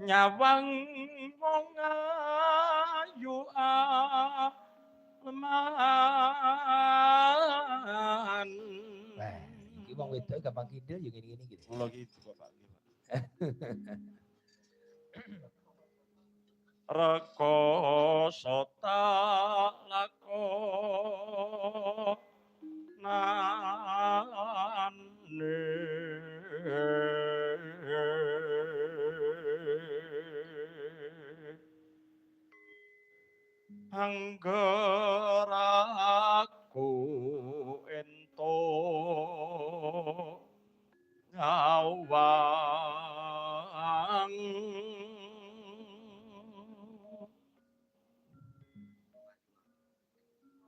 nyawang wong ayu alman. Wah, iki wong wedok gampang kidul yo ngene-ngene iki. Kula gitu kok Pak. Rekoso tak lakonane anggeraku entuk nyawang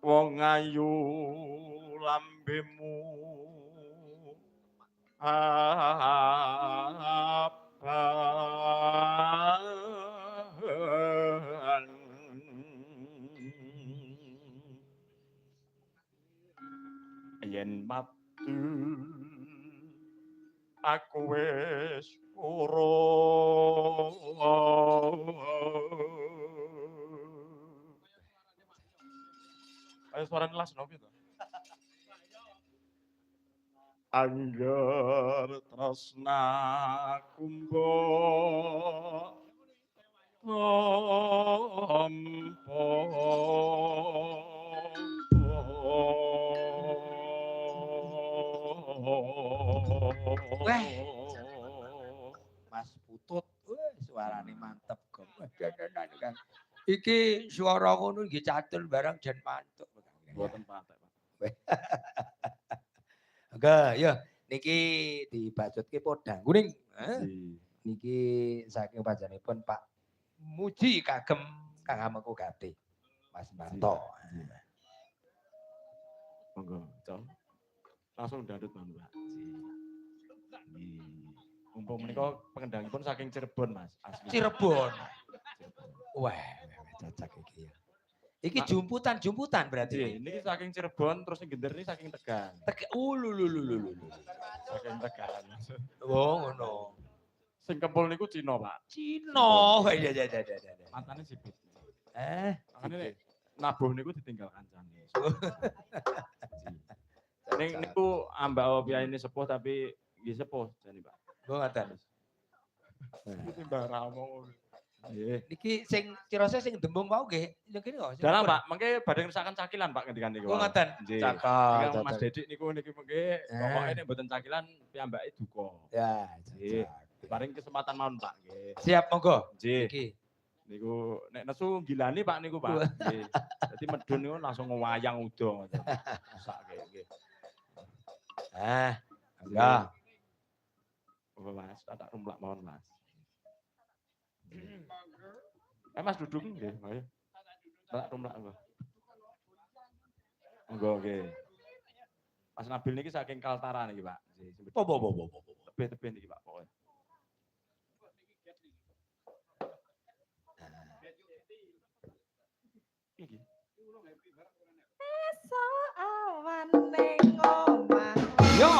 wong ayu lambemu abang yen matu aku wis urung ayo suara nelas no gitu angger tresna kumbo Wah. Mas Putut, suarane mantep kok. Kan. Iki suara ngono nggih catur barang jan mantuk. Mboten patek, Pak. Enggak, ya niki dibacutke podang kuning. Niki saking panjenenganipun Pak Muji kagem Kang Amengku Gati. Mas Manto. Monggo, Cong. Langsung dandut Mas, Pak. Mumpung menika pengendangipun saking Cirebon, Mas. Asli. Cirebon. Wah, cocok iki ya. Iki jumputan berarti. Niki saking Cirebon terus sing gender ini saking Tegal. Lulu. Saking Tegal. Oh, ngono. Sing kempul niku Cina, Pak. Cina. Iya. Matane sipit. Makane nabuh niku ditinggal kancane. Niku ambak opiah ini sepuh tapi nggih sepuh jane, Pak. Mbok ngaten. Timbang ramo. Nggih. Niki sing cirose sing dembung wau nggih kene kok. Dalam, Pak, mengke badhe ngersakaken cakilan, Pak, ngendikan niku. Oh, ngaten. Cakap. Mas Dedik niku niki mengke pokoke nek mboten cakilan piyambake duka. Ya, nggih. Paring kesempatan mawon, Pak, nggih. Siap, monggo. Nggih. Niki. Niku nek nesu gilani, Pak, niku, Pak. Nggih. Dadi medun niku langsung ngewayang udo ngoten. Sak nggih. Enggak. Oh, Mas, tak rumlak mawon, Mas. Mas duduk nggih, ayo. Tak rumlak kok. Monggo nggih. Mas Nabil niki saking Kaltara niki, Pak. Tebih-tebih niki, Pak, pokoke. Iki. Esok awan ning omah. Yo.